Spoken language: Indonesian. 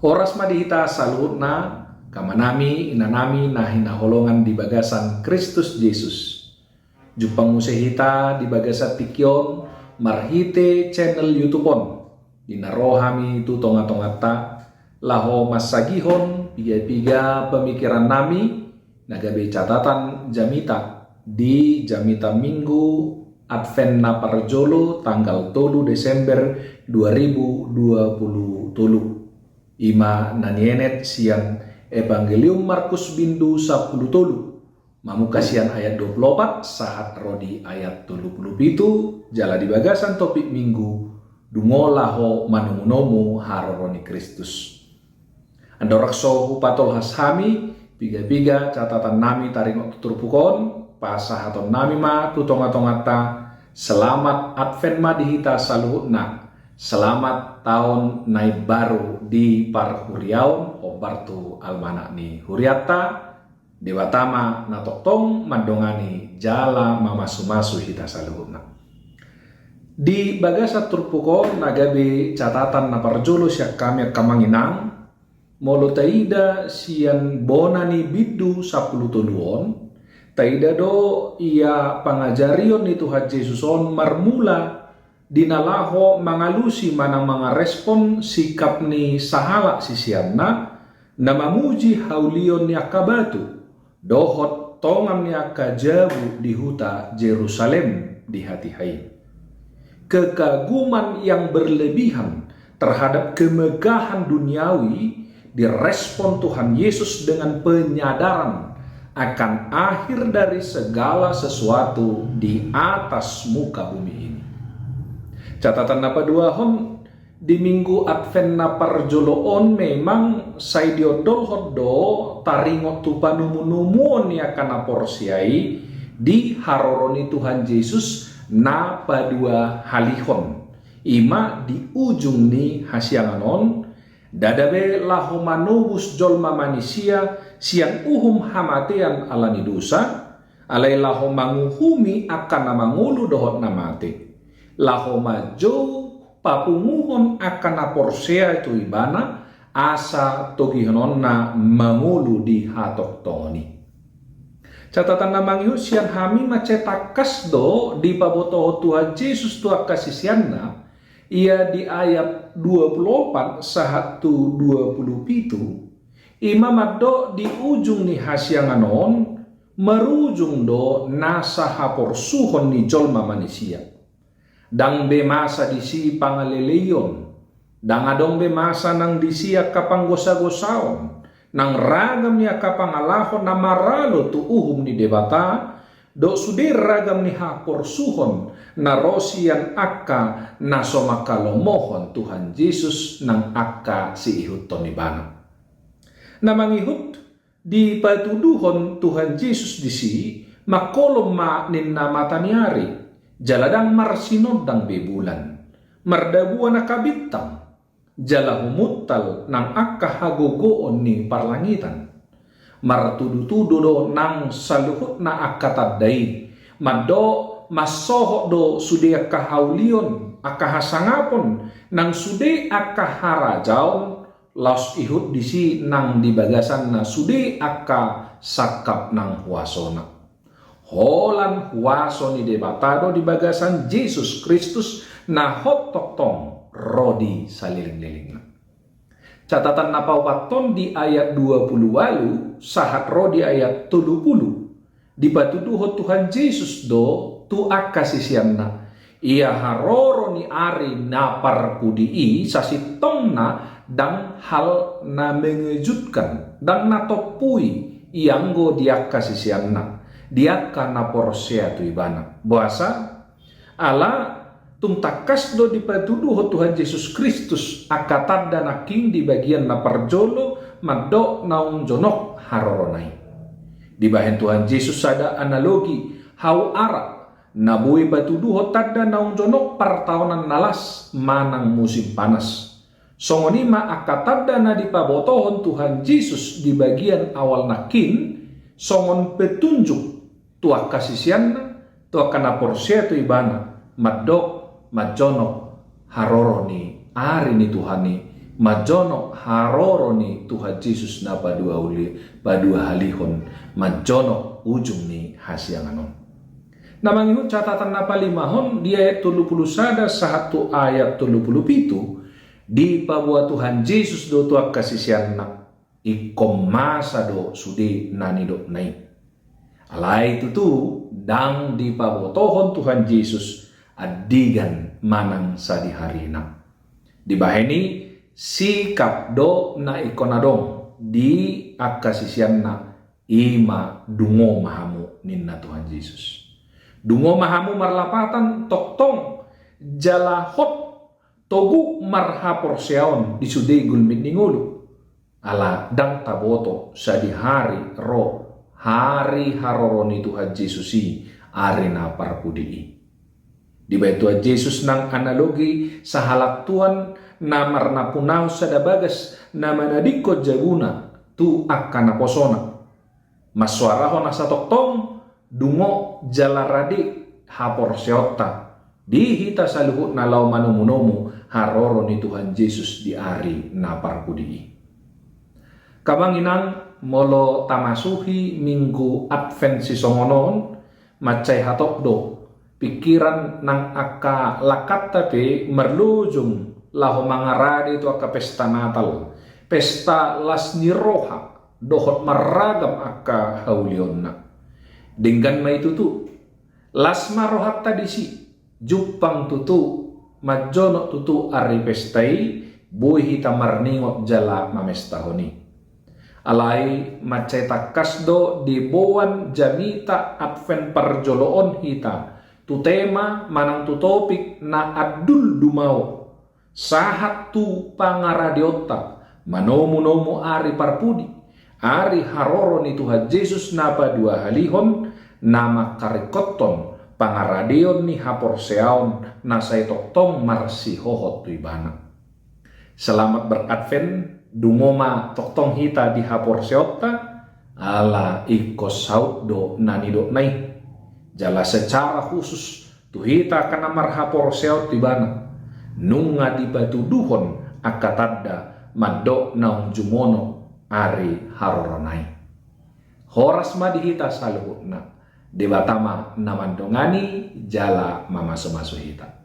Horas madihita saluhutna kamanami inanami na hinaholongan di bagasan Kristus Yesus. Jupang musehita di bagasa tikyon marhite channel YouTubeon. Dinarohami tu tonga-tongata laho masagihon piga-piga pemikiran nami nagabe catatan jamita di jamita Minggu Advent na Parjolo tanggal 3 Desember 2020. Ima nanienet siang Evangelium Markus bindu 10 mamukasian ayat 24 saat rodi ayat 37 jala di bagasan topik minggu dungolaho manumunomu haroroni Kristus. Andorakso upatol hashami piga-piga catatan nami taring turpukon pasahaton nami ma tutonga-tongata selamat Advent madihita saluhutna. Selamat tahun naib baru di Parhuriaun obartu almanak ni Huriata dewatama natoktong mandongani jala mamasu-masu hita saluhutna. Di bagasa turpuko nagabe catatan na parjolo siya kami kamanginang molo taida siyan bonani biddu 10 tuluon taida do ia pangajarion ni Tuhan Yesuson marmula dinalaho mangalusi manang mga respon sikap ni sahala sisianna na mamuji haulion ni akabatu dohot tongam ni akajabu di huta Jerusalem di hati hai. Kekaguman yang berlebihan terhadap kemegahan duniawi direspon Tuhan Yesus dengan penyadaran akan akhir dari segala sesuatu di atas muka bumi ini. Catatan napa dua hon di minggu Advent na parjoloon memang saidiodol hoddo taringot tu panumu-numuon ya kana porsiai di haroroni Tuhan Yesus na padua halihon ima di ujung ni hasianganon dadabe laho manubus jolma manusia siang uhum hamatean alani dosa alai laho manguhumi akan namangulu dohot namate laho majo papunguhon akan naporsea itu ibana asa togihonon na mangulu di hatok toni. Catatan namang yu siang hami macetakas do di paboto Tuhan Yesus tua kasisianna ia di ayat 24 sahatu 27 imam do di ujung ni hasianganon merujung do nasa haporsuhon ni jolma manusia. Dang be masa disi pangaleleyon, dang adong be masa nang disia kapang gosa-gosaon, nang ragam niya kapang alahon na maralo tu uhum ni debata, do sudir ragam ni hapor suhon na rosian akka na somakalomohon Tuhan Yesus nang akka si ihut tonibana. Na mangihut di patuduhon Tuhan Yesus disi makolom ma ninna mataniari. Jaladang marsinod dang bebulan, mardabuan na kabitang, jala humuttal nang akka hagogoon ni parlangitan, martudu-tudu do nang saluhut na akka tadday, maddo masoho do sude akka haulion, akka hasangapon, nang sude akka harajaon, laos ihut disi nang dibagasan na sude akka sakap nang huasona. Holan huaso ni debatado di bagasan Yesus Kristus na hotoktong rodi saliling-liling. Catatan napawaton di ayat 20 walu sahat rodi ayat 30 di patuduho Tuhan Yesus do tu akasisianna ia haroro ni ari na parpudii sasitong na dang hal na mengejutkan dang natopui ianggo dia kasisianna dia kana porsea tu ibana bahasa ala tuntakas do dipatuduh Tuhan Yesus Kristus akatad dan aking di bagian na parjolo maddo naung jonok haroronai di bahen Tuhan Yesus ada analogi hau ara nabui patuduh tadda naung jonok partaonan nalas manang musim panas songonima akatad na dipabotohon Tuhan Yesus di bagian awal nakin songon petunjuk tua kasisianna tua kana porsea tu ibana madok majono haroro ni ari ni Tuhani majono haroro ni Tuhan Yesus na padua halihon majono ujung ni hasianganon. Namangihut catatan na palimahon di ayat 31 satu ayat 37 di pabuat Tuhan Yesus do tuak kasisian na ikom masa do sudi nani do nai. Alai itu tu dang di pabotohon Tuhan Yesus adigan manang sa di hari na. Di baheni sikap do na ikonadong di akasisian na ima dungo mahamu ninna Tuhan Yesus. Dungo mahamu marlapatan toktong jalahot togu marhapor seon di sudai gulmit ningulu. Ala dang taboto sa di hari hari haroroni Tuhan Yesusi ari na parpudi. Di bait Tuhan Yesus nang analogi sa halak Tuhan na marnapunaw sa dabagas na manadikot jaguna tu akan naposona. Maswarahon na sa toktong dungo jalaradi hapor seota dihita sa luhut na law manumunomu haroro ni Tuhan Yesus di ari na parpudi. Kabanginang molo tamasuhi minggu Advent si songonon macay hatokdo pikiran nang aka lakat tapi merlujung laho mangaradi itu aka pesta Natal, pesta las niroha dohot maragam aka haulionna. Dengan mai tutu las marohat tadi si jupang tutu majono tutu ari pestai boy hita marningot jala mamestahoni. Alai macai takasdo di bowan jamita Advent parjoloon hita tu tema manang tu topik na adul dumao sahat tu pangaradiota manomu ari parpudi ari haroro ni Tuhan Yesus napa dua halihon nama karikoton pangaradion ni hapor seaon nasai toktong marsi hohot tu ibana. Selamat beradvent dungoma toktong hita di hapor seota ala ikos saut do nani do nai jala secara khusus tu hita kana marhapor seot ibana nunga di batu duhon akatadda maddo naung jumono ari haroronai. Horas madihita saluhutna debatama namandongani jala mamaso-maso hita.